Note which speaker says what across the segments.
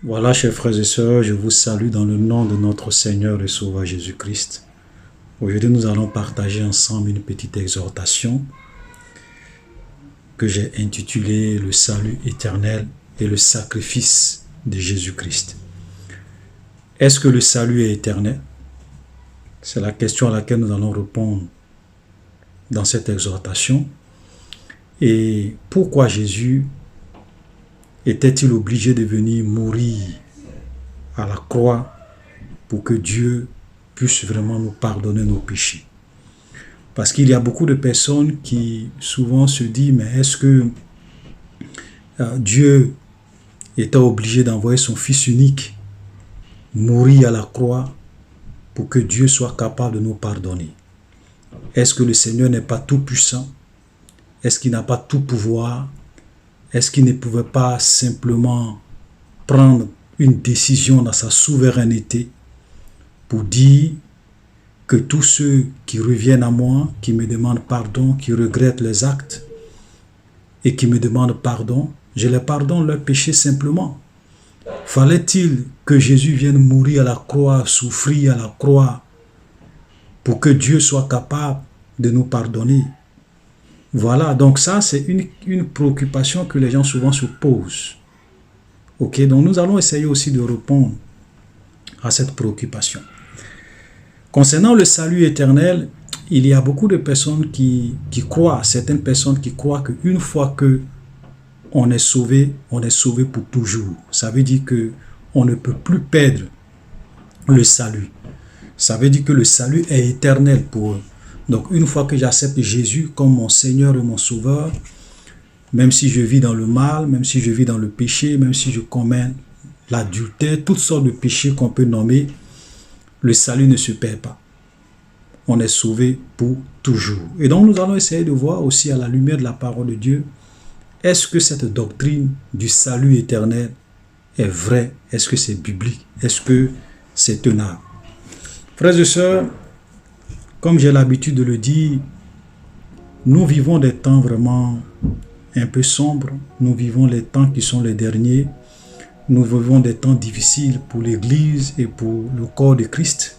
Speaker 1: Voilà, chers frères et sœurs, je vous salue dans le nom de notre Seigneur et Sauveur Jésus-Christ. Aujourd'hui, nous allons partager ensemble une petite exhortation que j'ai intitulée « Le salut éternel et le sacrifice de Jésus-Christ ». Est-ce que le salut est éternel? C'est la question à laquelle nous allons répondre dans cette exhortation. Et pourquoi Jésus était-il obligé de venir mourir à la croix pour que Dieu puisse vraiment nous pardonner nos péchés? Parce qu'il y a beaucoup de personnes qui souvent se disent, mais est-ce que Dieu était obligé d'envoyer son Fils unique mourir à la croix pour que Dieu soit capable de nous pardonner? Est-ce que le Seigneur n'est pas tout puissant? Est-ce qu'il n'a pas tout pouvoir? Est-ce qu'il ne pouvait pas simplement prendre une décision dans sa souveraineté pour dire que tous ceux qui reviennent à moi, qui me demandent pardon, qui regrettent les actes et qui me demandent pardon, je les pardonne leurs péchés simplement? Fallait-il que Jésus vienne mourir à la croix, souffrir à la croix pour que Dieu soit capable de nous pardonner? Voilà, donc ça c'est une préoccupation que les gens souvent se posent. Ok, donc nous allons essayer aussi de répondre à cette préoccupation. Concernant le salut éternel, il y a beaucoup de personnes qui croient, certaines personnes qui croient qu'une fois que on est sauvé pour toujours. Ça veut dire que on ne peut plus perdre le salut. Ça veut dire que le salut est éternel pour eux. Donc, une fois que j'accepte Jésus comme mon Seigneur et mon Sauveur, même si je vis dans le mal, même si je vis dans le péché, même si je commets l'adultère, toutes sortes de péchés qu'on peut nommer, le salut ne se perd pas. On est sauvé pour toujours. Et donc, nous allons essayer de voir aussi à la lumière de la parole de Dieu, est-ce que cette doctrine du salut éternel est vraie? Est-ce que c'est biblique? Est-ce que c'est tenable? Frères et sœurs, comme j'ai l'habitude de le dire, nous vivons des temps vraiment un peu sombres. Nous vivons les temps qui sont les derniers. Nous vivons des temps difficiles pour l'Église et pour le corps de Christ.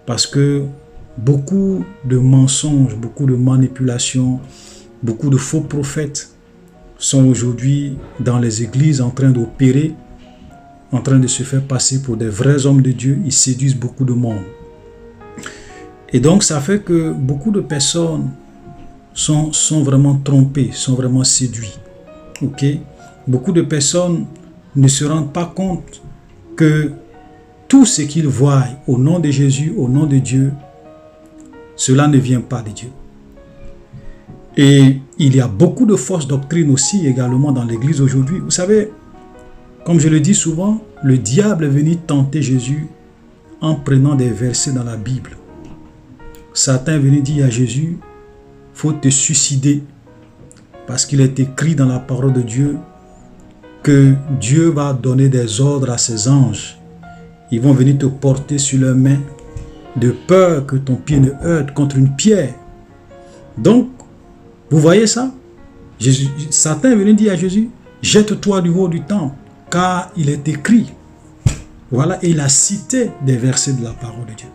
Speaker 1: Parce que beaucoup de mensonges, beaucoup de manipulations, beaucoup de faux prophètes sont aujourd'hui dans les églises en train d'opérer, en train de se faire passer pour des vrais hommes de Dieu. Ils séduisent beaucoup de monde. Et donc, ça fait que beaucoup de personnes sont vraiment trompées, sont vraiment séduites. Ok? Beaucoup de personnes ne se rendent pas compte que tout ce qu'ils voient au nom de Jésus, au nom de Dieu, cela ne vient pas de Dieu. Et il y a beaucoup de fausses doctrines aussi également dans l'Église aujourd'hui. Vous savez, comme je le dis souvent, le diable est venu tenter Jésus en prenant des versets dans la Bible. Satan est venu dire à Jésus, il faut te suicider parce qu'il est écrit dans la parole de Dieu que Dieu va donner des ordres à ses anges. Ils vont venir te porter sur leurs mains de peur que ton pied ne heurte contre une pierre. Donc, vous voyez ça? Satan est venu dire à Jésus, jette-toi du haut du temple car il est écrit. Voilà, et il a cité des versets de la parole de Dieu.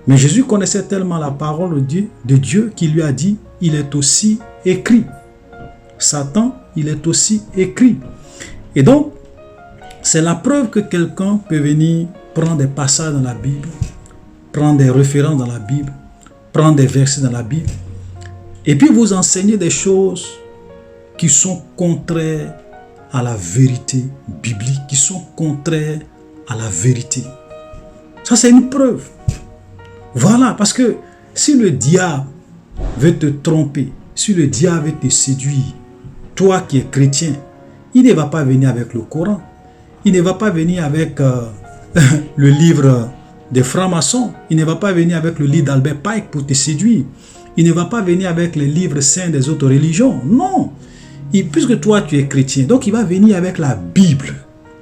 Speaker 1: Mais Jésus connaissait tellement la parole de Dieu qu'il lui a dit, il est aussi écrit. Satan, il est aussi écrit. Et donc, c'est la preuve que quelqu'un peut venir prendre des passages dans la Bible, prendre des références dans la Bible, prendre des versets dans la Bible, et puis vous enseigner des choses qui sont contraires à la vérité biblique, qui sont contraires à la vérité. Ça, c'est une preuve. Voilà, parce que si le diable veut te tromper, si le diable veut te séduire, toi qui es chrétien, il ne va pas venir avec le Coran, il ne va pas venir avec le livre des francs-maçons, il ne va pas venir avec le livre d'Albert Pike pour te séduire, il ne va pas venir avec les livres saints des autres religions, non. Puisque toi tu es chrétien, donc il va venir avec la Bible,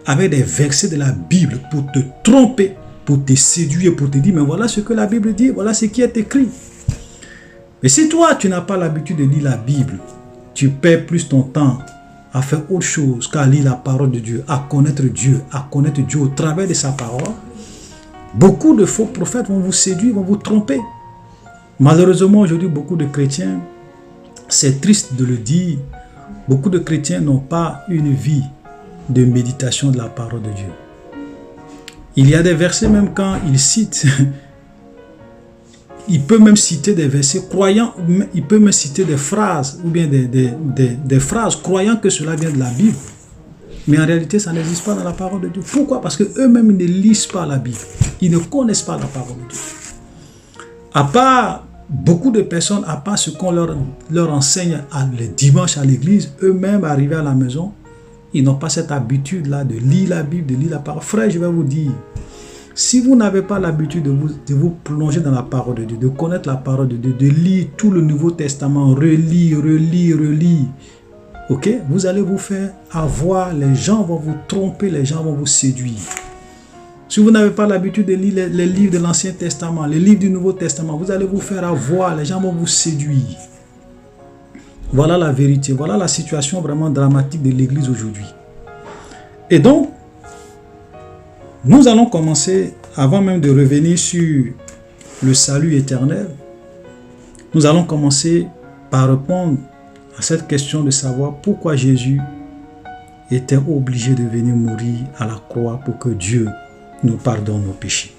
Speaker 1: avec des versets de la Bible pour te tromper, pour te séduire, pour te dire, mais voilà ce que la Bible dit, voilà ce qui est écrit. Mais si toi, tu n'as pas l'habitude de lire la Bible, tu perds plus ton temps à faire autre chose qu'à lire la parole de Dieu, à connaître Dieu au travers de sa parole, beaucoup de faux prophètes vont vous séduire, vont vous tromper. Malheureusement, aujourd'hui, beaucoup de chrétiens, c'est triste de le dire, beaucoup de chrétiens n'ont pas une vie de méditation de la parole de Dieu. Il y a des versets, même quand ils citent, il peut même citer des versets croyants, il peut même citer des phrases, ou bien des phrases croyant que cela vient de la Bible. Mais en réalité, ça n'existe pas dans la parole de Dieu. Pourquoi? Parce qu'eux-mêmes ne lisent pas la Bible. Ils ne connaissent pas la parole de Dieu. À part beaucoup de personnes, à part ce qu'on leur enseigne le dimanche à l'église, eux-mêmes arrivés à la maison, ils n'ont pas cette habitude-là de lire la Bible, de lire la parole. Frère, je vais vous dire, si vous n'avez pas l'habitude de vous plonger dans la parole de Dieu, de connaître la parole de Dieu, de lire tout le Nouveau Testament, relire, ok, vous allez vous faire avoir, les gens vont vous tromper, les gens vont vous séduire. Si vous n'avez pas l'habitude de lire les livres de l'Ancien Testament, les livres du Nouveau Testament, vous allez vous faire avoir, les gens vont vous séduire. Voilà la vérité, voilà la situation vraiment dramatique de l'Église aujourd'hui. Et donc, nous allons commencer, avant même de revenir sur le salut éternel, nous allons commencer par répondre à cette question de savoir pourquoi Jésus était obligé de venir mourir à la croix pour que Dieu nous pardonne nos péchés.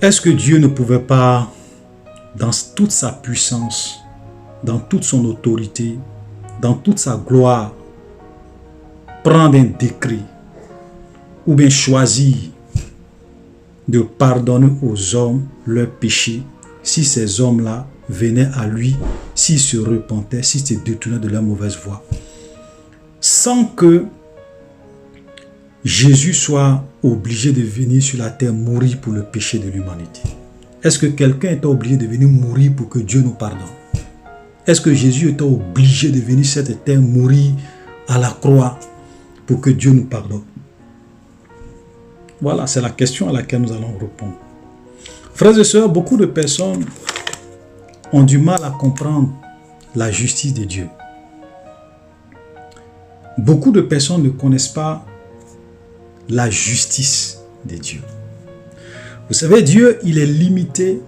Speaker 1: Est-ce que Dieu ne pouvait pas, dans toute sa puissance, dans toute son autorité, dans toute sa gloire, prendre un décret ou bien choisir de pardonner aux hommes leurs péchés si ces hommes-là venaient à lui, s'ils se repentaient, s'ils se détournaient de leur mauvaise voie, sans que Jésus soit obligé de venir sur la terre mourir pour le péché de l'humanité? Est-ce que quelqu'un était obligé de venir mourir pour que Dieu nous pardonne? Est-ce que Jésus était obligé de venir sur cette terre mourir à la croix pour que Dieu nous pardonne? Voilà, c'est la question à laquelle nous allons répondre. Frères et sœurs, beaucoup de personnes ont du mal à comprendre la justice de Dieu. Beaucoup de personnes ne connaissent pas la justice de Dieu. Vous savez, Dieu, il est limité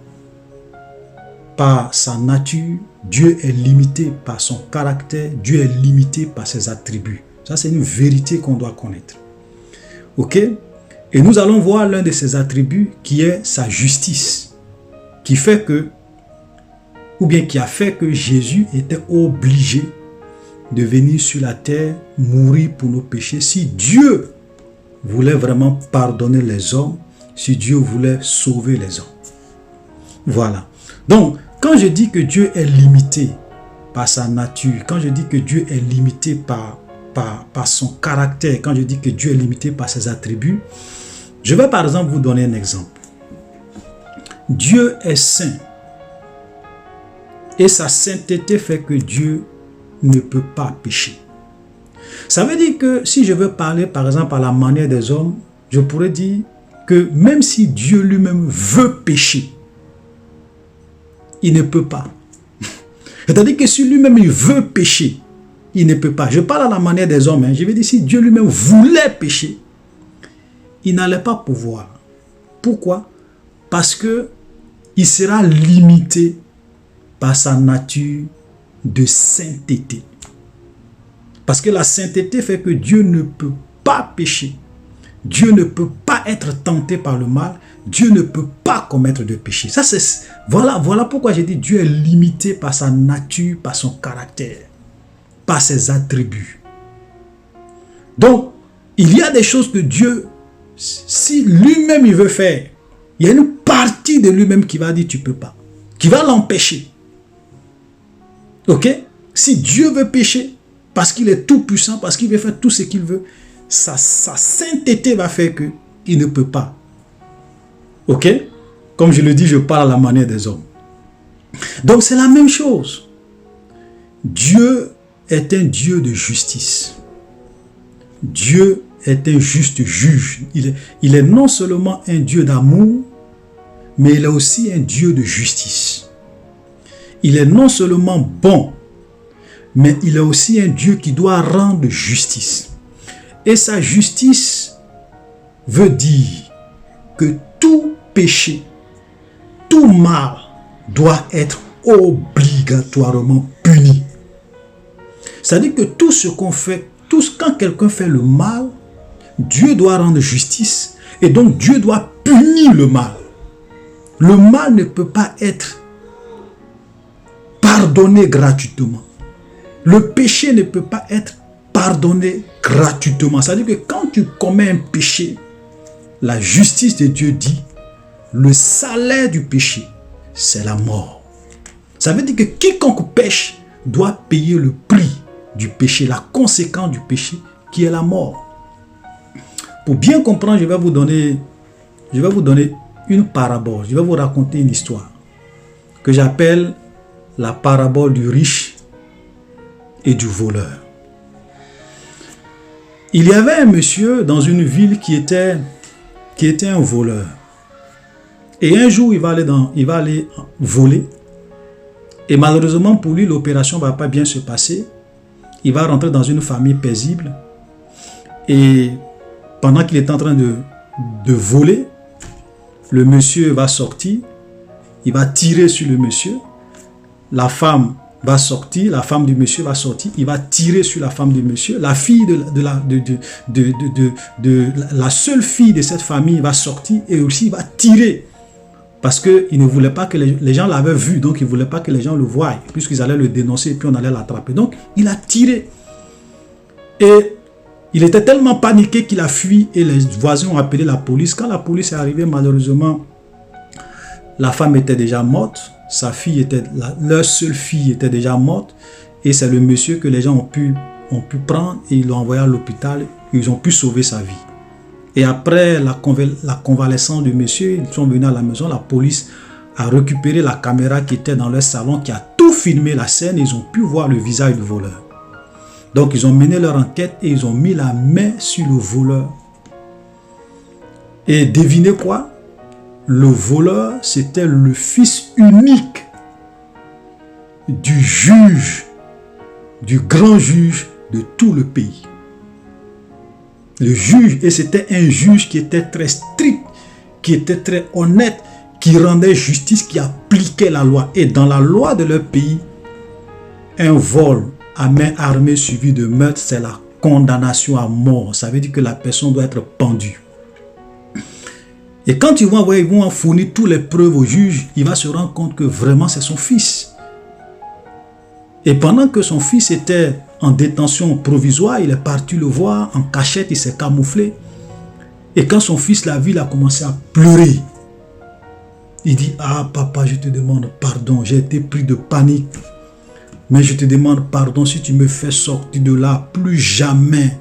Speaker 1: par sa nature, Dieu est limité par son caractère, Dieu est limité par ses attributs. Ça, c'est une vérité qu'on doit connaître. Ok? Et nous allons voir l'un de ses attributs qui est sa justice, qui fait que, ou bien qui a fait que Jésus était obligé de venir sur la terre mourir pour nos péchés. Si Dieu voulait vraiment pardonner les hommes, si Dieu voulait sauver les hommes. Voilà. Donc, quand je dis que Dieu est limité par sa nature, quand je dis que Dieu est limité par son caractère, quand je dis que Dieu est limité par ses attributs, je vais par exemple vous donner un exemple. Dieu est saint et sa sainteté fait que Dieu ne peut pas pécher. Ça veut dire que si je veux parler par exemple à la manière des hommes, je pourrais dire que même si Dieu lui-même veut pécher, il ne peut pas. C'est-à-dire que si lui-même il veut pécher, il ne peut pas. Je parle à la manière des hommes. Je veux dire, si Dieu lui-même voulait pécher, il n'allait pas pouvoir. Pourquoi? Parce que il sera limité par sa nature de sainteté. Parce que la sainteté fait que Dieu ne peut pas pécher. Dieu ne peut pas être tenté par le mal. Dieu ne peut pas commettre de péché. Ça, voilà pourquoi j'ai dit Dieu est limité par sa nature, par son caractère, par ses attributs. Donc, il y a des choses que Dieu, si lui-même il veut faire, il y a une partie de lui-même qui va dire tu ne peux pas, qui va l'empêcher. Ok? Si Dieu veut pécher, parce qu'il est tout puissant, parce qu'il veut faire tout ce qu'il veut, sa sainteté va faire qu'il ne peut pas. Ok? Comme je le dis, je parle à la manière des hommes. Donc c'est la même chose. Dieu est un Dieu de justice. Dieu est un juste juge. Il est non seulement un Dieu d'amour, mais il est aussi un Dieu de justice. Il est non seulement bon, mais il est aussi un Dieu qui doit rendre justice. Et sa justice veut dire que tout péché, tout mal doit être obligatoirement puni. C'est-à-dire que tout ce qu'on fait, quand quelqu'un fait le mal, Dieu doit rendre justice et donc Dieu doit punir le mal. Le mal ne peut pas être pardonné gratuitement. Le péché ne peut pas être pardonné gratuitement. C'est-à-dire que quand tu commets un péché, la justice de Dieu dit, le salaire du péché, c'est la mort. Ça veut dire que quiconque pêche doit payer le prix du péché, la conséquence du péché qui est la mort. Pour bien comprendre, je vais vous donner une parabole. Je vais vous raconter une histoire que j'appelle la parabole du riche et du voleur. Il y avait un monsieur dans une ville qui était un voleur. Et un jour, il va aller voler. Et malheureusement pour lui, l'opération ne va pas bien se passer. Il va rentrer dans une famille paisible. Et pendant qu'il est en train de voler, le monsieur va sortir. Il va tirer sur le monsieur. La femme va sortir, la femme du monsieur va sortir, il va tirer sur la femme du monsieur. La fille la seule fille de cette famille va sortir et aussi va tirer. Parce qu'il ne voulait pas que les gens l'avaient vu, donc il ne voulait pas que les gens le voient, puisqu'ils allaient le dénoncer et puis on allait l'attraper. Donc il a tiré. Et il était tellement paniqué qu'il a fui et les voisins ont appelé la police. Quand la police est arrivée, malheureusement, la femme était déjà morte. Sa fille était, leur seule fille était déjà morte. Et c'est le monsieur que les gens ont pu prendre et ils l'ont envoyé à l'hôpital. Ils ont pu sauver sa vie. Et après la convalescence du monsieur, ils sont venus à la maison. La police a récupéré la caméra qui était dans leur salon, qui a tout filmé la scène. Et ils ont pu voir le visage du voleur. Donc ils ont mené leur enquête et ils ont mis la main sur le voleur. Et devinez quoi? Le voleur, c'était le fils unique du juge, du grand juge de tout le pays. Le juge, et c'était un juge qui était très strict, qui était très honnête, qui rendait justice, qui appliquait la loi. Et dans la loi de leur pays, un vol à main armée suivi de meurtre, c'est la condamnation à mort. Ça veut dire que la personne doit être pendue. Et quand ils vont en fournir toutes les preuves au juge, il va se rendre compte que vraiment c'est son fils. Et pendant que son fils était en détention provisoire, il est parti le voir en cachette, il s'est camouflé. Et quand son fils l'a vu, il a commencé à pleurer. Il dit, ah papa, je te demande pardon, j'ai été pris de panique. Mais je te demande pardon, si tu me fais sortir de là, plus jamais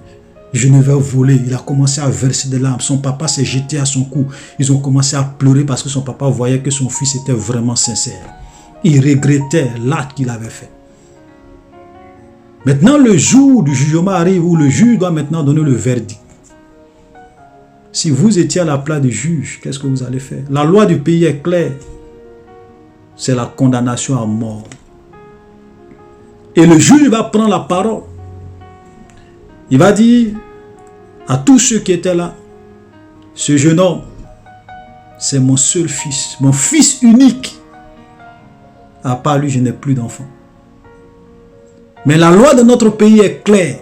Speaker 1: je ne vais voler. Il a commencé à verser des larmes. Son papa s'est jeté à son cou. Ils ont commencé à pleurer parce que son papa voyait que son fils était vraiment sincère. Il regrettait l'acte qu'il avait fait. Maintenant, le jour du jugement arrive où le juge doit maintenant donner le verdict. Si vous étiez à la place du juge, qu'est-ce que vous allez faire? La loi du pays est claire. C'est la condamnation à mort. Et le juge va prendre la parole. Il va dire à tous ceux qui étaient là, ce jeune homme, c'est mon seul fils, mon fils unique. À part lui, je n'ai plus d'enfant. Mais la loi de notre pays est claire.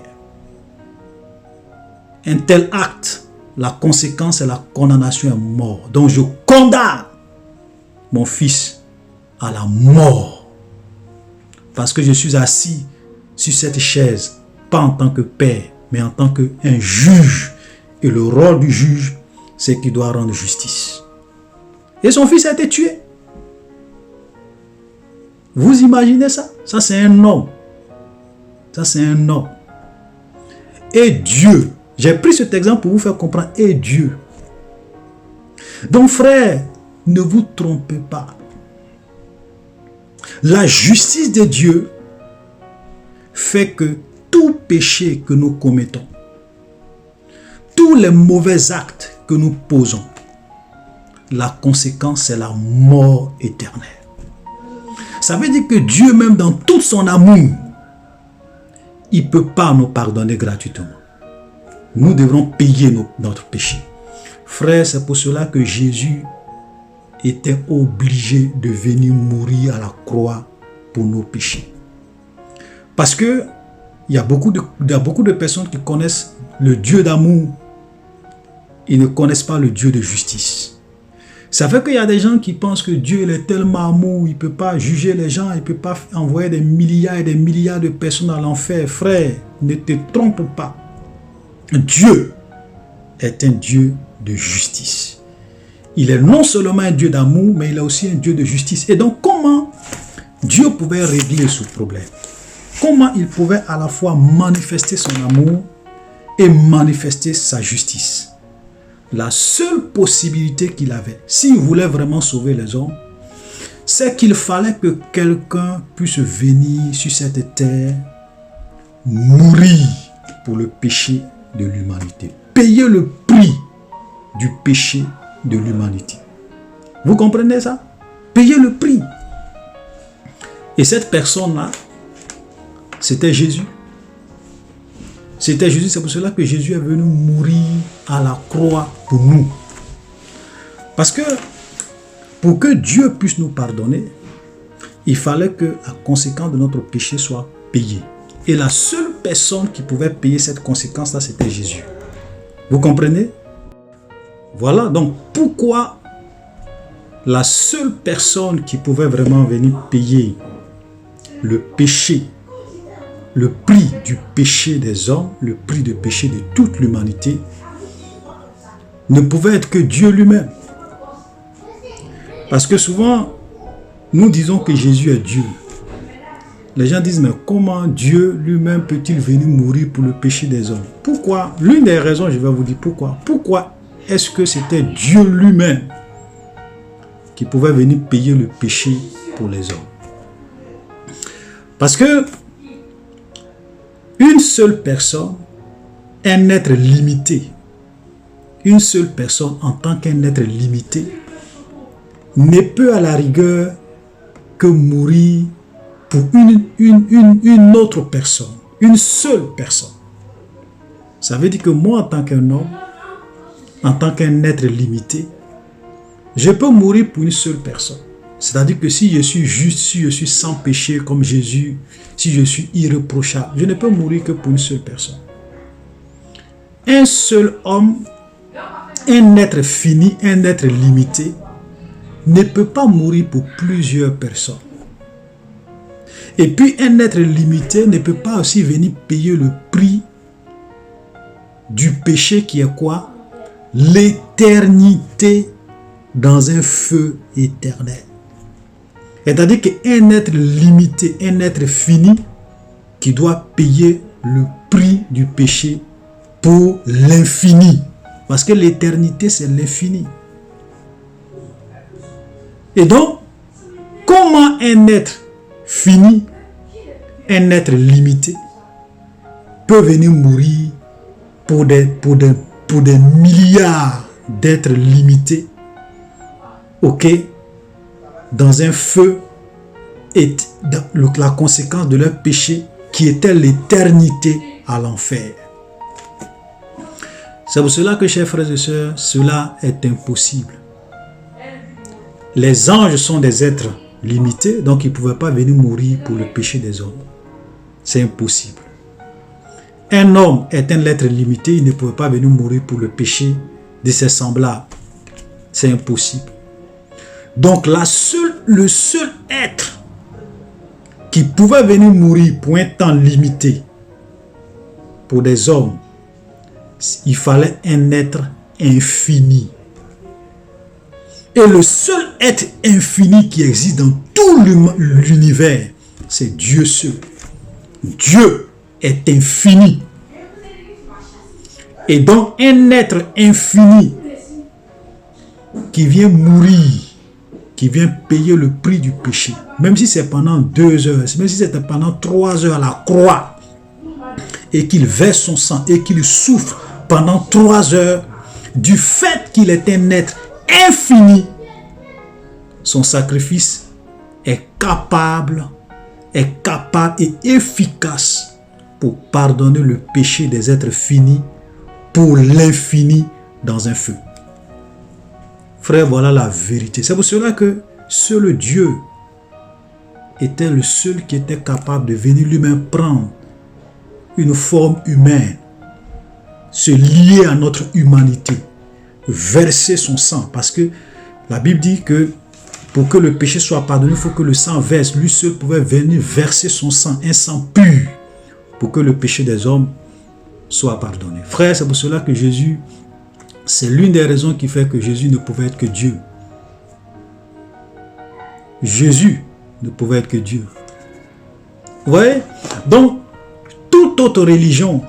Speaker 1: Un tel acte, la conséquence est la condamnation à mort. Donc je condamne mon fils à la mort. Parce que je suis assis sur cette chaise, pas en tant que père, mais en tant qu'un juge. Et le rôle du juge, c'est qu'il doit rendre justice. Et son fils a été tué. Vous imaginez ça? Ça, c'est un homme. Ça, c'est un homme. Et Dieu, j'ai pris cet exemple pour vous faire comprendre, et Dieu. Donc, frère, ne vous trompez pas. La justice de Dieu fait que tout péché que nous commettons, tous les mauvais actes que nous posons, la conséquence, c'est la mort éternelle. Ça veut dire que Dieu, même dans tout son amour, il ne peut pas nous pardonner gratuitement. Nous devrons payer notre péché. Frère, c'est pour cela que Jésus était obligé de venir mourir à la croix pour nos péchés. Parce que il y a beaucoup de personnes qui connaissent le Dieu d'amour. Ils ne connaissent pas le Dieu de justice. Ça fait qu'il y a des gens qui pensent que Dieu il est tellement amour, il ne peut pas juger les gens, il ne peut pas envoyer des milliards et des milliards de personnes à l'enfer. Frère, ne te trompe pas. Dieu est un Dieu de justice. Il est non seulement un Dieu d'amour, mais il est aussi un Dieu de justice. Et donc, comment Dieu pouvait régler ce problème? Comment il pouvait à la fois manifester son amour et manifester sa justice? La seule possibilité qu'il avait, s'il voulait vraiment sauver les hommes, c'est qu'il fallait que quelqu'un puisse venir sur cette terre, mourir pour le péché de l'humanité, payer le prix du péché de l'humanité. Vous comprenez ça? Payer le prix. Et cette personne-là, c'était Jésus. C'était Jésus, c'est pour cela que Jésus est venu mourir à la croix pour nous. Parce que pour que Dieu puisse nous pardonner, il fallait que la conséquence de notre péché soit payée. Et la seule personne qui pouvait payer cette conséquence-là, c'était Jésus. Vous comprenez? Voilà, donc pourquoi la seule personne qui pouvait vraiment venir payer le péché, le prix du péché des hommes, le prix du péché de toute l'humanité, ne pouvait être que Dieu lui-même. Parce que souvent, nous disons que Jésus est Dieu. Les gens disent, mais comment Dieu lui-même peut-il venir mourir pour le péché des hommes? Pourquoi? L'une des raisons, je vais vous dire pourquoi. Pourquoi est-ce que c'était Dieu lui-même qui pouvait venir payer le péché pour les hommes? Parce que une seule personne, un être limité, une seule personne en tant qu'un être limité, ne peut à la rigueur que mourir pour une autre personne, une seule personne. Ça veut dire que moi, en tant qu'un homme, en tant qu'un être limité, je peux mourir pour une seule personne. C'est-à-dire que si je suis juste, si je suis sans péché comme Jésus, si je suis irréprochable, je ne peux mourir que pour une seule personne. Un seul homme, un être fini, un être limité, ne peut pas mourir pour plusieurs personnes. Et puis un être limité ne peut pas aussi venir payer le prix du péché qui est quoi? L'éternité dans un feu éternel. C'est-à-dire qu'un être limité, un être fini, qui doit payer le prix du péché pour l'infini. Parce que l'éternité, c'est l'infini. Et donc, comment un être fini, un être limité, peut venir mourir pour des milliards d'êtres limités, ok, dans un feu, et la conséquence de leur péché qui était l'éternité à l'enfer. C'est pour cela que, chers frères et sœurs, cela est impossible. Les anges sont des êtres limités, donc ils ne pouvaient pas venir mourir pour le péché des hommes. C'est impossible. Un homme est un être limité, il ne pouvait pas venir mourir pour le péché de ses semblables. C'est impossible. Donc le seul être qui pouvait venir mourir pour un temps limité pour des hommes, il fallait un être infini. Et le seul être infini qui existe dans tout l'univers, c'est Dieu seul. Dieu est infini. Et donc un être infini qui vient mourir, qui vient payer le prix du péché, même si c'est pendant 2 heures, même si c'est pendant 3 heures à la croix, et qu'il verse son sang et qu'il souffre pendant 3 heures, du fait qu'il est un être infini, son sacrifice est capable et efficace pour pardonner le péché des êtres finis pour l'infini dans un feu. Frère, voilà la vérité. C'est pour cela que seul Dieu était le seul qui était capable de venir lui-même prendre une forme humaine, se lier à notre humanité, verser son sang. Parce que la Bible dit que pour que le péché soit pardonné, il faut que le sang verse. Lui seul pouvait venir verser son sang, un sang pur, pour que le péché des hommes soit pardonné. Frère, c'est pour cela que Jésus, c'est l'une des raisons qui fait que Jésus ne pouvait être que Dieu. Jésus ne pouvait être que Dieu. Vous voyez? Donc, toute autre religion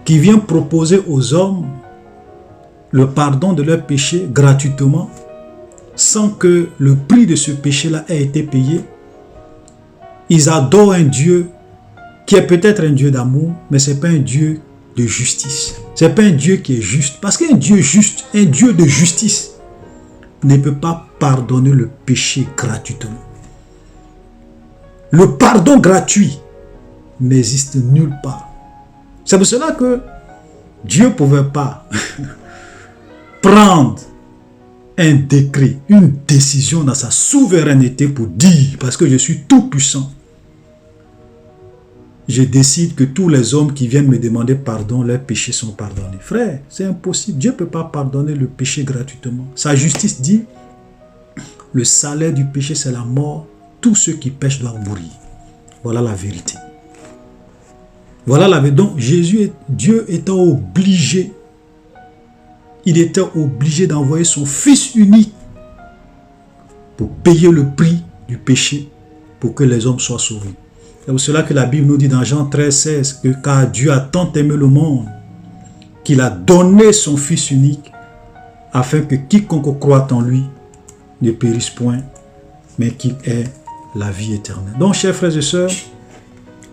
Speaker 1: qui vient proposer aux hommes le pardon de leurs péchés gratuitement, sans que le prix de ce péché-là ait été payé, ils adorent un Dieu qui est peut-être un Dieu d'amour, mais ce n'est pas un Dieu de justice. Ce n'est pas un Dieu qui est juste. Parce qu'un Dieu juste, un Dieu de justice, ne peut pas pardonner le péché gratuitement. Le pardon gratuit n'existe nulle part. C'est pour cela que Dieu ne pouvait pas prendre un décret, une décision dans sa souveraineté pour dire, parce que je suis tout puissant, je décide que tous les hommes qui viennent me demander pardon, leurs péchés sont pardonnés. Frère, c'est impossible. Dieu ne peut pas pardonner le péché gratuitement. Sa justice dit, le salaire du péché c'est la mort. Tous ceux qui pêchent doivent mourir. Voilà la vérité. Voilà la vérité. Donc Jésus, Dieu étant obligé, il était obligé d'envoyer son Fils unique pour payer le prix du péché pour que les hommes soient sauvés. C'est pour cela que la Bible nous dit dans Jean 13, 16 que car Dieu a tant aimé le monde qu'il a donné son Fils unique afin que quiconque croit en lui ne périsse point, mais qu'il ait la vie éternelle. Donc, chers frères et sœurs,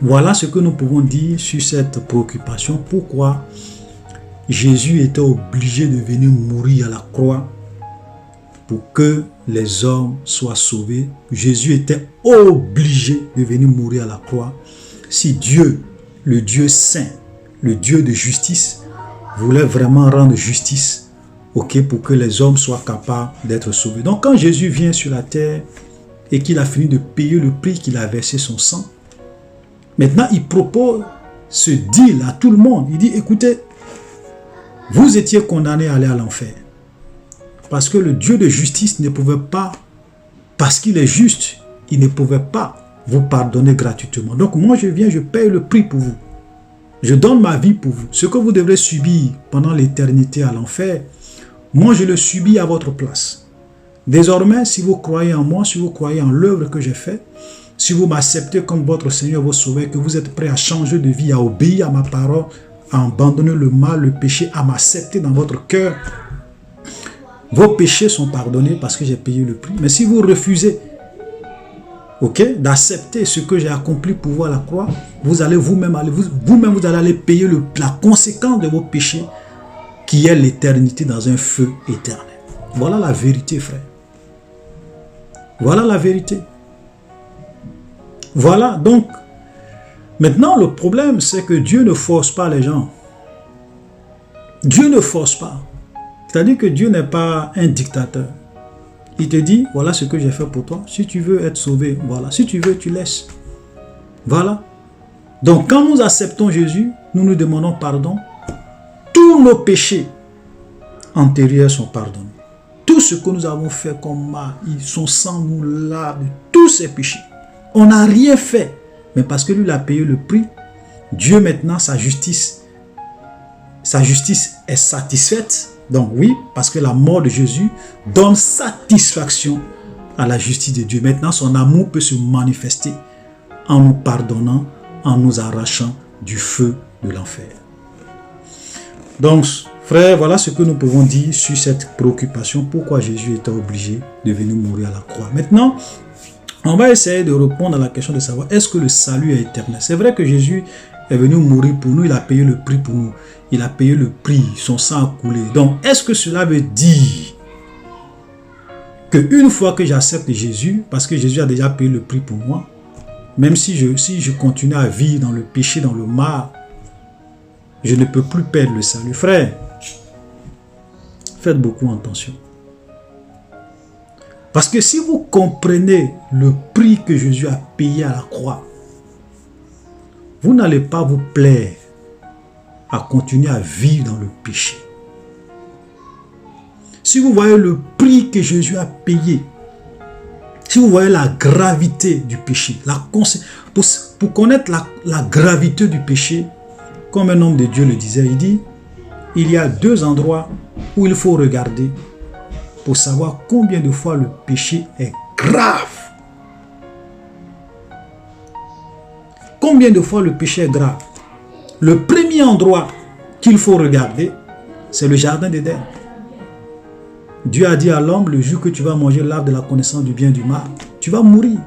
Speaker 1: voilà ce que nous pouvons dire sur cette préoccupation. Pourquoi Jésus était obligé de venir mourir à la croix pour que les hommes soient sauvés. Jésus était obligé de venir mourir à la croix. Si Dieu, le Dieu saint, le Dieu de justice, voulait vraiment rendre justice, pour que les hommes soient capables d'être sauvés. Donc quand Jésus vient sur la terre et qu'il a fini de payer le prix, qu'il a versé son sang, maintenant il propose ce deal à tout le monde. Il dit, écoutez, vous étiez condamnés à aller à l'enfer. Parce que le Dieu de justice ne pouvait pas, parce qu'il est juste, il ne pouvait pas vous pardonner gratuitement. Donc moi je viens, je paye le prix pour vous. Je donne ma vie pour vous. Ce que vous devrez subir pendant l'éternité à l'enfer, moi je le subis à votre place. Désormais, si vous croyez en moi, si vous croyez en l'œuvre que j'ai faite, si vous m'acceptez comme votre Seigneur, votre Sauveur, que vous êtes prêt à changer de vie, à obéir à ma parole, à abandonner le mal, le péché, à m'accepter dans votre cœur, vos péchés sont pardonnés parce que j'ai payé le prix. Mais si vous refusez d'accepter ce que j'ai accompli pour vous à la croix, vous allez vous-même vous allez aller payer la conséquence de vos péchés, qui est l'éternité dans un feu éternel. Voilà la vérité, frère. Voilà la vérité. Voilà, donc, maintenant le problème, c'est que Dieu ne force pas les gens. Dieu ne force pas. C'est-à-dire que Dieu n'est pas un dictateur. Il te dit, voilà ce que j'ai fait pour toi. Si tu veux être sauvé, voilà. Si tu veux, tu laisses. Voilà. Donc, quand nous acceptons Jésus, nous nous demandons pardon. Tous nos péchés antérieurs sont pardonnés. Tout ce que nous avons fait comme mal, son sang nous lave de tous ces péchés. On n'a rien fait. Mais parce que lui, il a payé le prix, Dieu maintenant, sa justice est satisfaite. Donc oui, parce que la mort de Jésus donne satisfaction à la justice de Dieu. Maintenant, son amour peut se manifester en nous pardonnant, en nous arrachant du feu de l'enfer. Donc, frère, voilà ce que nous pouvons dire sur cette préoccupation. Pourquoi Jésus était obligé de venir mourir à la croix. Maintenant, on va essayer de répondre à la question de savoir, est-ce que le salut est éternel? C'est vrai que Jésus est venu mourir pour nous, il a payé le prix pour nous. Il a payé le prix, son sang a coulé. Donc, est-ce que cela veut dire qu'une fois que j'accepte Jésus, parce que Jésus a déjà payé le prix pour moi, Même si je continue à vivre dans le péché, dans le mal, je ne peux plus perdre le salut. Frère, faites beaucoup attention. Parce que si vous comprenez le prix que Jésus a payé à la croix, vous n'allez pas vous plaire à continuer à vivre dans le péché. Si vous voyez le prix que Jésus a payé, si vous voyez la gravité du péché, pour connaître la gravité du péché, comme un homme de Dieu le disait, il dit, il y a 2 endroits où il faut regarder pour savoir combien de fois le péché est grave. Combien de fois le péché est grave? Le premier endroit qu'il faut regarder, c'est le jardin d'Éden. Dieu a dit à l'homme, le jour que tu vas manger l'arbre de la connaissance du bien et du mal, tu vas mourir.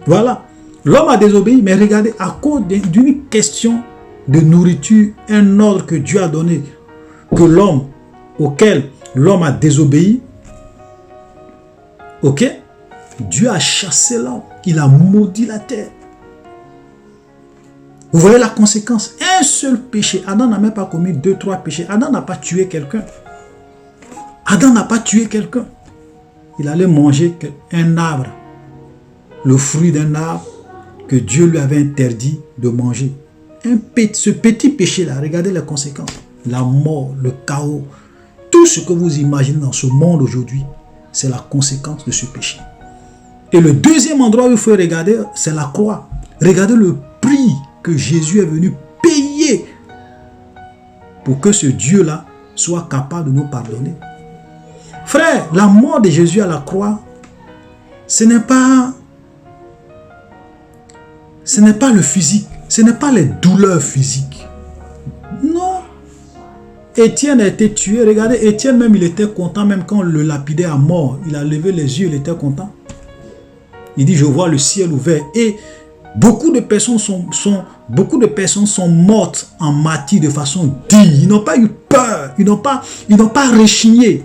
Speaker 1: Voilà. L'homme a désobéi, mais regardez, à cause d'une question de nourriture, un ordre que Dieu a donné, auquel l'homme a désobéi, ok? Dieu a chassé l'homme, il a maudit la terre. Vous voyez la conséquence? Un seul péché. Adam n'a même pas commis 2, 3 péchés. Adam n'a pas tué quelqu'un. Adam n'a pas tué quelqu'un. Il allait manger un arbre, le fruit d'un arbre que Dieu lui avait interdit de manger. Ce petit péché-là, regardez les conséquences. La mort, le chaos, tout ce que vous imaginez dans ce monde aujourd'hui, c'est la conséquence de ce péché. Et le deuxième endroit où il faut regarder, c'est la croix. Regardez le prix que Jésus est venu payer pour que ce Dieu-là soit capable de nous pardonner. Frère, la mort de Jésus à la croix, ce n'est pas le physique, ce n'est pas les douleurs physiques. Non. Étienne a été tué. Regardez, Étienne même, il était content, même quand on le lapidait à mort. Il a levé les yeux, il était content. Il dit, je vois le ciel ouvert. Et beaucoup de personnes sont mortes en martyrs de façon digne. Ils n'ont pas eu peur. Ils n'ont pas rechigné.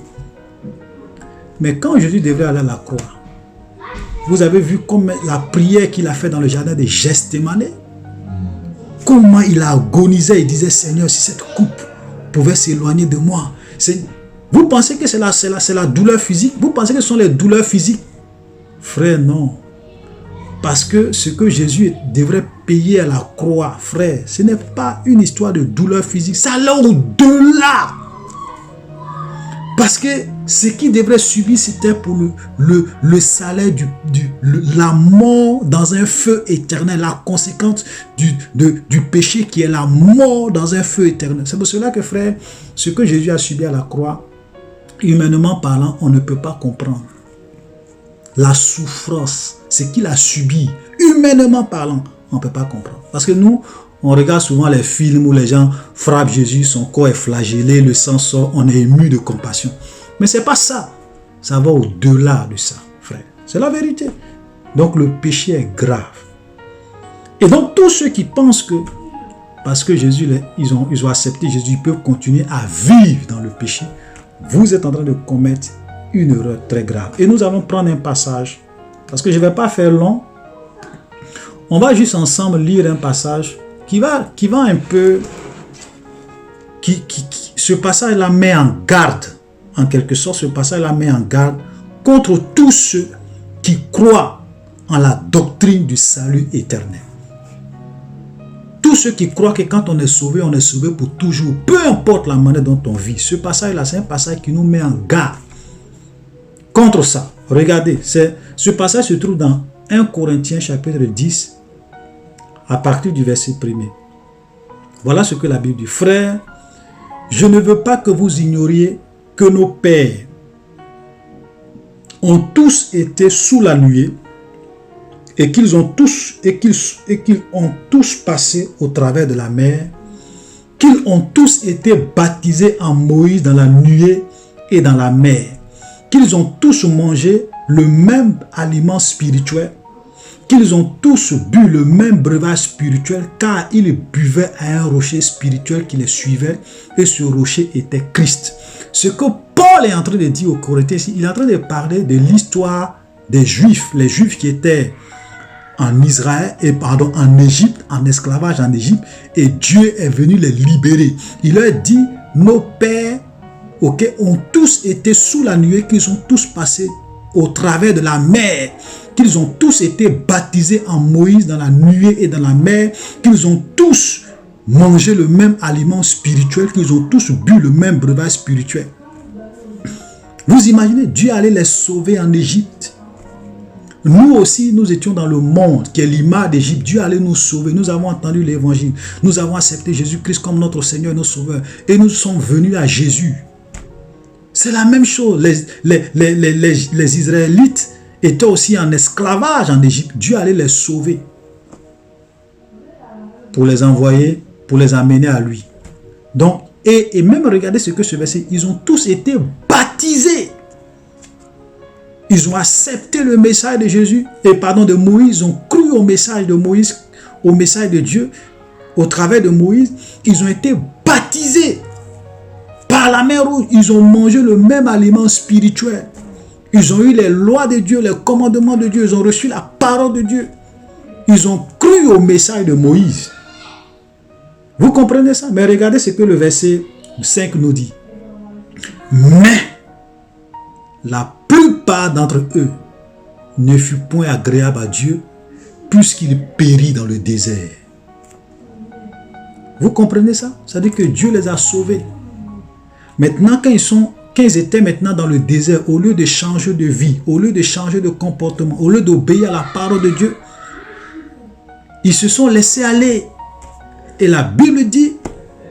Speaker 1: Mais quand Jésus devait aller à la croix, vous avez vu comme la prière qu'il a fait dans le jardin de Gethsémani. Comment il a agonisé. Il disait, Seigneur, si cette coupe pouvait s'éloigner de moi. Vous pensez que c'est la douleur physique? Vous pensez que ce sont les douleurs physiques? Frère, non. Parce que ce que Jésus devrait payer à la croix, frère, ce n'est pas une histoire de douleur physique. Ça allait au-delà. Parce que ce qu'il devrait subir, c'était pour le salaire la mort dans un feu éternel. La conséquence du péché qui est la mort dans un feu éternel. C'est pour cela que, frère, ce que Jésus a subi à la croix, humainement parlant, on ne peut pas comprendre. La souffrance, ce qu'il a subi, humainement parlant, on ne peut pas comprendre. Parce que nous, on regarde souvent les films où les gens frappent Jésus, son corps est flagellé, le sang sort, on est ému de compassion. Mais ce n'est pas ça. Ça va au-delà de ça, frère. C'est la vérité. Donc le péché est grave. Et donc tous ceux qui pensent que, parce que Jésus, ils ont accepté Jésus, ils peuvent continuer à vivre dans le péché, vous êtes en train de commettre une erreur très grave. Et nous allons prendre un passage, parce que je ne vais pas faire long. On va juste ensemble lire un passage qui va un peu... ce passage-là met en garde, en quelque sorte, ce passage-là met en garde contre tous ceux qui croient en la doctrine du salut éternel. Tous ceux qui croient que quand on est sauvé pour toujours, peu importe la manière dont on vit. Ce passage-là, c'est un passage qui nous met en garde contre ça. Regardez, ce passage se trouve dans 1 Corinthiens chapitre 10, à partir du verset 1er. Voilà ce que la Bible dit. Frères, je ne veux pas que vous ignoriez que nos pères ont tous été sous la nuée et qu'ils ont tous passé au travers de la mer, qu'ils ont tous été baptisés en Moïse dans la nuée et dans la mer, qu'ils ont tous mangé le même aliment spirituel, qu'ils ont tous bu le même breuvage spirituel, car ils buvaient à un rocher spirituel qui les suivait, et ce rocher était Christ. Ce que Paul est en train de dire aux Corinthiens, il est en train de parler de l'histoire des Juifs, les Juifs qui étaient en Israël, en Égypte, en esclavage en Égypte, et Dieu est venu les libérer. Il leur dit, nos pères, ont tous été sous la nuée, qu'ils ont tous passé au travers de la mer, qu'ils ont tous été baptisés en Moïse dans la nuée et dans la mer, qu'ils ont tous mangé le même aliment spirituel, qu'ils ont tous bu le même breuvage spirituel. Vous imaginez, Dieu allait les sauver en Égypte. Nous aussi, nous étions dans le monde qui est l'image d'Égypte. Dieu allait nous sauver. Nous avons entendu l'évangile. Nous avons accepté Jésus-Christ comme notre Seigneur et notre Sauveur. Et nous sommes venus à Jésus. C'est la même chose. Les Israélites étaient aussi en esclavage en Égypte. Dieu allait les sauver pour les envoyer, pour les amener à lui. Donc, et même regardez ce que ce verset, ils ont tous été baptisés. Ils ont accepté le message de Jésus, de Moïse, ils ont cru au message de Moïse, au message de Dieu, au travers de Moïse. Ils ont été baptisés par la mer Rouge. Ils ont mangé le même aliment spirituel. Ils ont eu les lois de Dieu, les commandements de Dieu. Ils ont reçu la parole de Dieu. Ils ont cru au message de Moïse. Vous comprenez ça? Mais regardez ce que le verset 5 nous dit. Mais la plupart d'entre eux ne fut point agréable à Dieu, puisqu'il périt dans le désert. Vous comprenez ça? Ça veut dire que Dieu les a sauvés. Maintenant, quand ils étaient maintenant dans le désert, au lieu de changer de vie, au lieu de changer de comportement, au lieu d'obéir à la parole de Dieu, ils se sont laissés aller. Et la Bible dit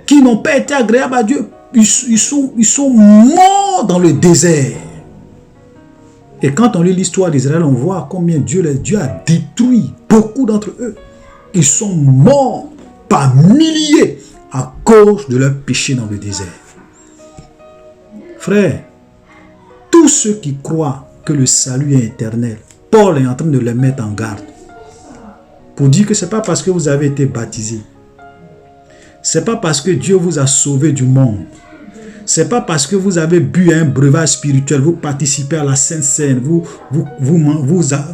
Speaker 1: qu'ils n'ont pas été agréables à Dieu. Ils sont morts dans le désert. Et quand on lit l'histoire d'Israël, on voit combien Dieu a détruit beaucoup d'entre eux. Ils sont morts par milliers à cause de leur péché dans le désert. Frère, tous ceux qui croient que le salut est éternel, Paul est en train de les mettre en garde pour dire que ce n'est pas parce que vous avez été baptisé, ce n'est pas parce que Dieu vous a sauvé du monde, ce n'est pas parce que vous avez bu un breuvage spirituel, vous participez à la Sainte Seine,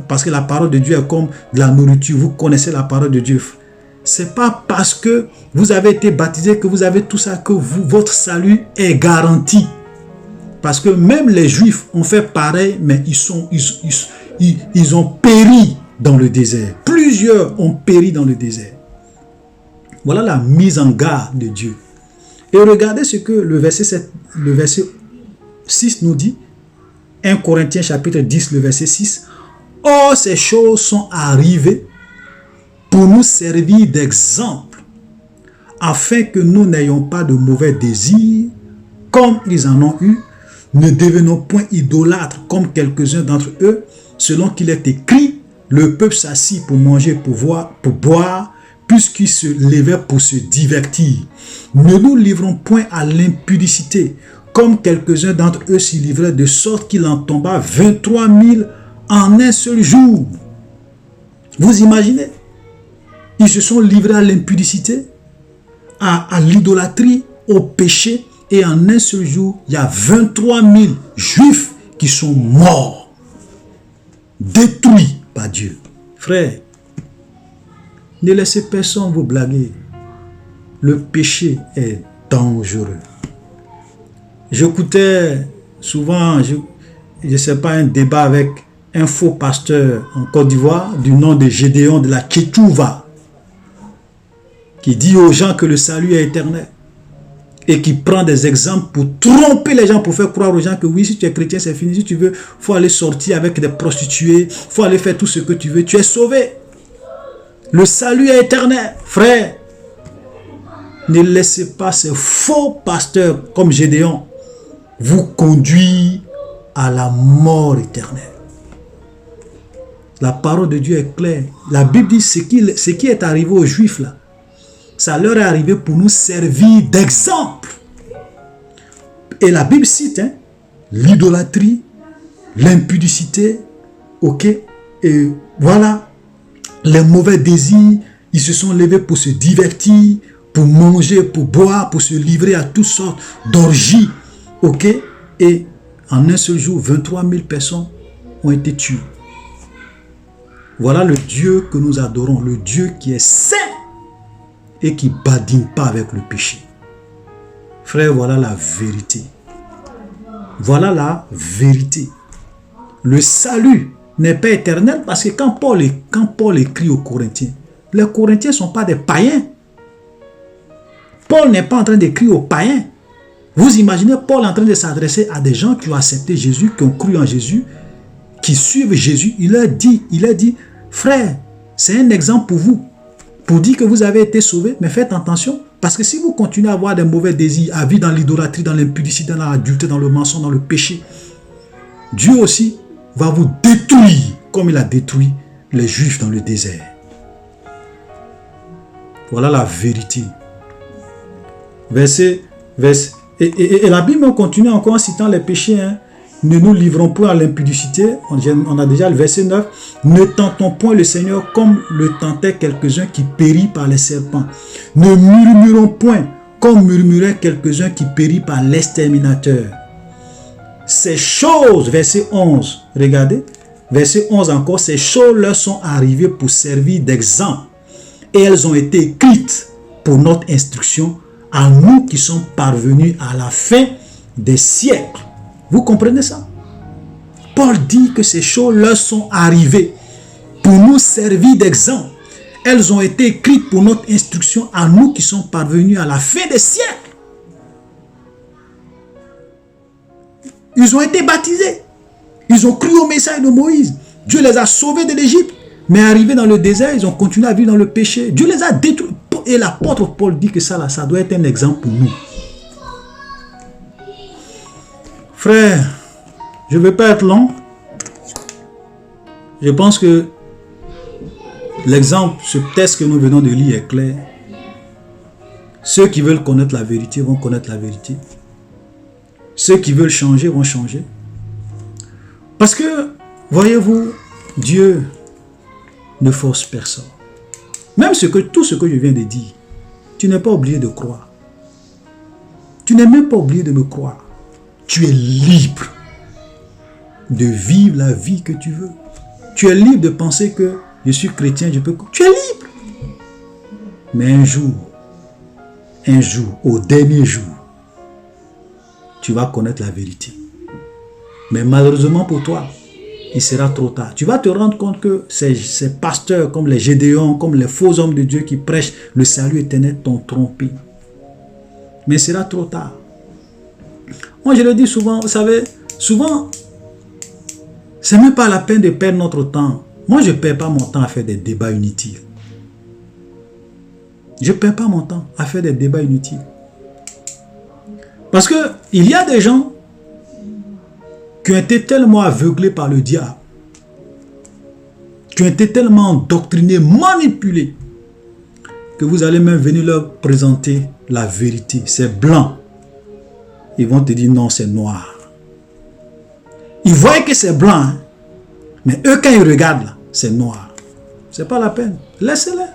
Speaker 1: parce que la parole de Dieu est comme de la nourriture, vous connaissez la parole de Dieu. Ce n'est pas parce que vous avez été baptisé que vous avez tout ça, que votre salut est garanti. Parce que même les Juifs ont fait pareil, mais ils ont péri dans le désert. Plusieurs ont péri dans le désert. Voilà la mise en garde de Dieu. Et regardez ce que le verset 6 nous dit. 1 Corinthiens chapitre 10, le verset 6. « Or, ces choses sont arrivées pour nous servir d'exemple, afin que nous n'ayons pas de mauvais désirs, comme ils en ont eu. Ne devenons point idolâtres comme quelques-uns d'entre eux, selon qu'il est écrit, le peuple s'assit pour manger, pour boire, puisqu'ils se levaient pour se divertir. Ne nous livrons point à l'impudicité, comme quelques-uns d'entre eux s'y livraient, de sorte qu'il en tomba 23 000 en un seul jour. » Vous imaginez? Ils se sont livrés à l'impudicité, à l'idolâtrie, au péché, et en un seul jour, il y a 23 000 Juifs qui sont morts, détruits par Dieu. Frère, ne laissez personne vous blaguer. Le péché est dangereux. J'écoutais souvent, je ne sais pas, un débat avec un faux pasteur en Côte d'Ivoire du nom de Gédéon de la Kétouva, qui dit aux gens que le salut est éternel. Et qui prend des exemples pour tromper les gens, pour faire croire aux gens que oui, si tu es chrétien, c'est fini. Si tu veux, il faut aller sortir avec des prostituées, il faut aller faire tout ce que tu veux. Tu es sauvé. Le salut est éternel. Frère, ne laissez pas ces faux pasteurs comme Gédéon vous conduire à la mort éternelle. La parole de Dieu est claire. La Bible dit ce qui est arrivé aux Juifs là, ça leur est arrivé pour nous servir d'exemple. Et la Bible cite l'idolâtrie, l'impudicité, et voilà, les mauvais désirs. Ils se sont levés pour se divertir, pour manger, pour boire, pour se livrer à toutes sortes d'orgies. Et en un seul jour, 23 000 personnes ont été tuées. Voilà le Dieu que nous adorons, le Dieu qui est saint et qui ne badine pas avec le péché. Frère, voilà la vérité. Voilà la vérité. Le salut n'est pas éternel parce que quand Paul écrit aux Corinthiens, les Corinthiens ne sont pas des païens. Paul n'est pas en train d'écrire aux païens. Vous imaginez Paul en train de s'adresser à des gens qui ont accepté Jésus, qui ont cru en Jésus, qui suivent Jésus. Il a dit, frère, c'est un exemple pour vous, pour dire que vous avez été sauvés, mais faites attention, parce que si vous continuez à avoir des mauvais désirs, à vivre dans l'idolâtrie, dans l'impudicité, dans l'adultère, dans le mensonge, dans le péché, Dieu aussi va vous détruire, comme il a détruit les Juifs dans le désert. Voilà la vérité. Et la Bible continue encore en citant les péchés. Hein. Ne nous livrons point à l'impudicité. On a déjà le verset 9. Ne tentons point le Seigneur comme le tentaient quelques-uns qui périssent par les serpents. Ne murmurons point comme murmuraient quelques-uns qui périssent par l'exterminateur. Ces choses, verset 11, regardez, verset 11 encore, ces choses leur sont arrivées pour servir d'exemple. Et elles ont été écrites pour notre instruction à nous qui sommes parvenus à la fin des siècles. Vous comprenez ça? Paul dit que ces choses leur sont arrivées pour nous servir d'exemple. Elles ont été écrites pour notre instruction à nous qui sommes parvenus à la fin des siècles. Ils ont été baptisés. Ils ont cru au message de Moïse. Dieu les a sauvés de l'Égypte. Mais arrivés dans le désert, ils ont continué à vivre dans le péché. Dieu les a détruits. Et l'apôtre Paul dit que ça doit être un exemple pour nous. Frère, je ne veux pas être long. Je pense que l'exemple, ce texte que nous venons de lire est clair. Ceux qui veulent connaître la vérité vont connaître la vérité. Ceux qui veulent changer vont changer. Parce que, voyez-vous, Dieu ne force personne. Même tout ce que je viens de dire, tu n'es pas obligé de croire. Tu n'es même pas obligé de me croire. Tu es libre de vivre la vie que tu veux. Tu es libre de penser que je suis chrétien, je peux... Tu es libre. Mais un jour, au dernier jour, tu vas connaître la vérité. Mais malheureusement pour toi, il sera trop tard. Tu vas te rendre compte que ces pasteurs comme les Gédéons, comme les faux hommes de Dieu qui prêchent le salut éternel t'ont trompé. Mais il sera trop tard. Moi je le dis souvent, vous savez, souvent, c'est même pas la peine de perdre notre temps. Moi je ne perds pas mon temps à faire des débats inutiles. Je ne perds pas mon temps à faire des débats inutiles. Parce que il y a des gens qui ont été tellement aveuglés par le diable, qui ont été tellement endoctrinés, manipulés, que vous allez même venir leur présenter la vérité. C'est blanc. Ils vont te dire non, c'est noir. Ils voient que c'est blanc, hein? Mais eux, quand ils regardent, là, c'est noir. C'est pas la peine. Laissez-les.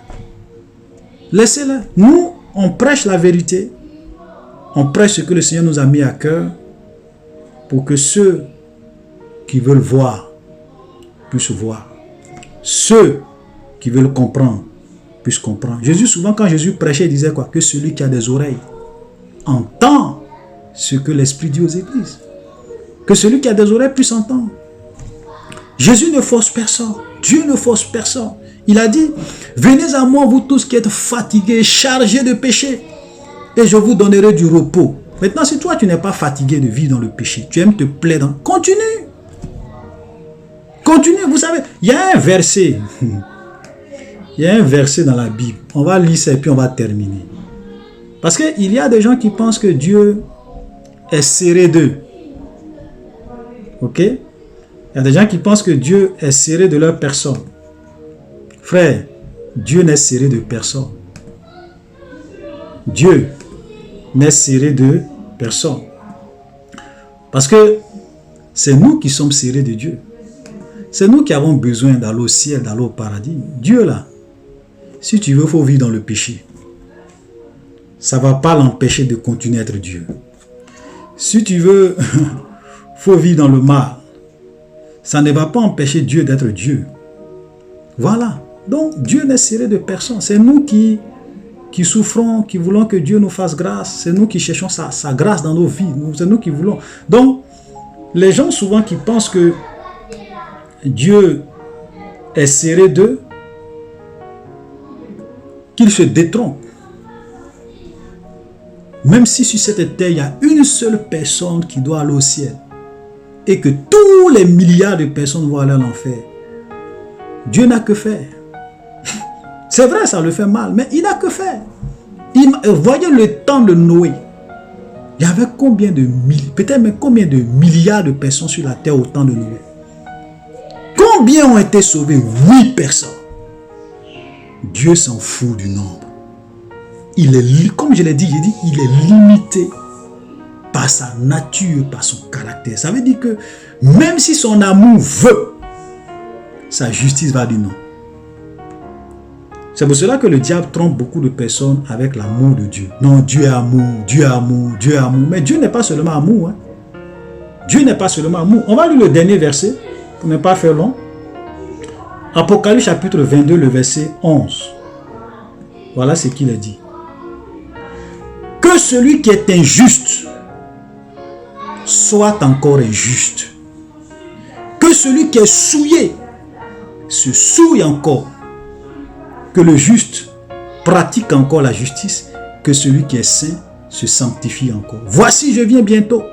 Speaker 1: Laissez-les. Nous, on prêche la vérité. On prêche ce que le Seigneur nous a mis à cœur pour que ceux qui veulent voir puissent voir. Ceux qui veulent comprendre puissent comprendre. Jésus, souvent, quand Jésus prêchait, il disait quoi? Que celui qui a des oreilles entend ce que l'Esprit dit aux églises. Que celui qui a des oreilles puisse entendre. Jésus ne force personne. Dieu ne force personne. Il a dit, venez à moi, vous tous qui êtes fatigués, chargés de péché, et je vous donnerai du repos. Maintenant, si toi, tu n'es pas fatigué de vivre dans le péché, tu aimes te plaire dans... Continue. Continue. Vous savez, il y a un verset. Il y a un verset dans la Bible. On va lire ça et puis on va terminer. Parce qu'il y a des gens qui pensent que Dieu est serré d'eux. Ok? Il y a des gens qui pensent que Dieu est serré de leur personne. Frère, Dieu n'est serré de personne. Dieu n'est serré de personne. Parce que c'est nous qui sommes serrés de Dieu. C'est nous qui avons besoin d'aller au ciel, d'aller au paradis. Dieu là, si tu veux, il faut vivre dans le péché. Ça ne va pas l'empêcher de continuer à être Dieu. Si tu veux, il faut vivre dans le mal. Ça ne va pas empêcher Dieu d'être Dieu. Voilà. Donc, Dieu n'est serré de personne. C'est nous qui souffrons, qui voulons que Dieu nous fasse grâce. C'est nous qui cherchons sa grâce dans nos vies. C'est nous qui voulons. Donc, les gens souvent qui pensent que Dieu est serré d'eux, qu'ils se détrompent. Même si sur cette terre, il y a une seule personne qui doit aller au ciel et que tous les milliards de personnes vont aller à l'enfer, Dieu n'a que faire. C'est vrai, ça le fait mal, mais il n'a que faire. Voyez le temps de Noé. Il y avait combien de peut-être même combien de milliards de personnes sur la terre au temps de Noé? Combien ont été sauvés? 8 personnes. Dieu s'en fout du nombre. Il est, comme je l'ai dit, il est limité par sa nature, par son caractère. Ça veut dire que même si son amour veut, sa justice va dire non. C'est pour cela que le diable trompe beaucoup de personnes avec l'amour de Dieu. Non, Dieu est amour, Dieu est amour, Dieu est amour. Mais Dieu n'est pas seulement amour. Hein. Dieu n'est pas seulement amour. On va lire le dernier verset, pour ne pas faire long. Apocalypse chapitre 22, le verset 11. Voilà ce qu'il a dit. Que celui qui est injuste soit encore injuste. Que celui qui est souillé se souille encore. Que le juste pratique encore la justice. Que celui qui est saint se sanctifie encore. Voici, je viens bientôt.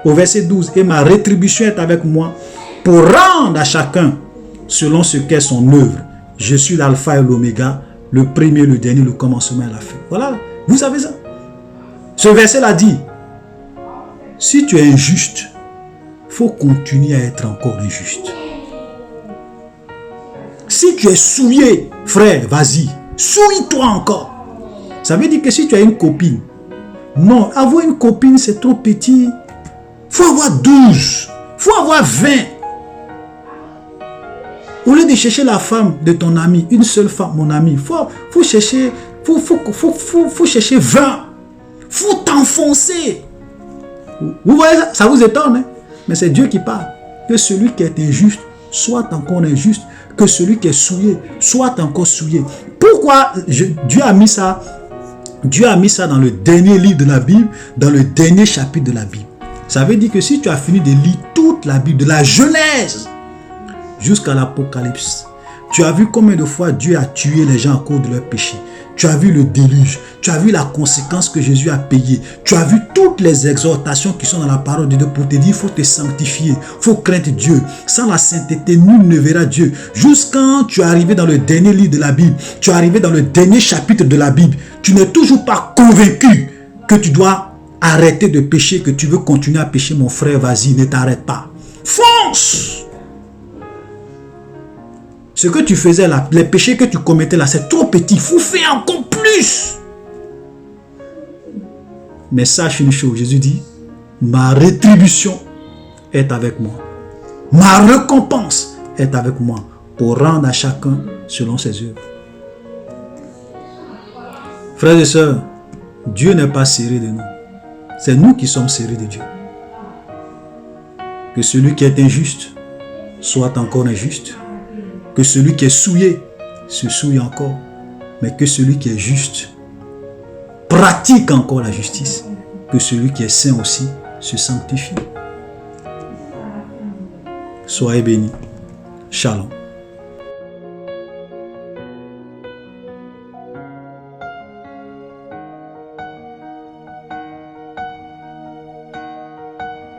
Speaker 1: Au verset 12. Et ma rétribution est avec moi pour rendre à chacun selon ce qu'est son œuvre. Je suis l'alpha et l'oméga, le premier, le dernier, le commencement et la fin. Voilà, vous savez ça. Ce verset l'a dit. Si tu es injuste, il faut continuer à être encore injuste. Si tu es souillé, frère, vas-y, souille-toi encore. Ça veut dire que si tu as une copine, non, avoir une copine c'est trop petit. Il faut avoir 12, il faut avoir 20. Au lieu de chercher la femme de ton ami, une seule femme, mon ami, faut chercher, faut chercher 20. Faut t'enfoncer. Vous voyez ça? Ça vous étonne, hein? Mais c'est Dieu qui parle. Que celui qui est injuste soit encore injuste. Que celui qui est souillé soit encore souillé. Pourquoi Dieu a mis ça? Dieu a mis ça dans le dernier livre de la Bible, dans le dernier chapitre de la Bible. Ça veut dire que si tu as fini de lire toute la Bible, de la Genèse jusqu'à l'Apocalypse, tu as vu combien de fois Dieu a tué les gens à cause de leurs péchés. Tu as vu le déluge, tu as vu la conséquence que Jésus a payée. Tu as vu toutes les exhortations qui sont dans la parole de Dieu pour te dire, il faut te sanctifier, il faut craindre Dieu. Sans la sainteté, nul ne verra Dieu. Jusqu'à tu es arrivé dans le dernier livre de la Bible, tu es arrivé dans le dernier chapitre de la Bible, tu n'es toujours pas convaincu que tu dois arrêter de pécher, que tu veux continuer à pécher, mon frère, vas-y, ne t'arrête pas. Fonce! Ce que tu faisais là, les péchés que tu commettais là, c'est trop petit. Il faut faire encore plus. Mais sache une chose, Jésus dit, ma rétribution est avec moi. Ma récompense est avec moi pour rendre à chacun selon ses œuvres. Frères et sœurs, Dieu n'est pas serré de nous. C'est nous qui sommes serrés de Dieu. Que celui qui est injuste soit encore injuste. Que celui qui est souillé se souille encore, mais que celui qui est juste pratique encore la justice, que celui qui est saint aussi se sanctifie. Soyez bénis. Shalom.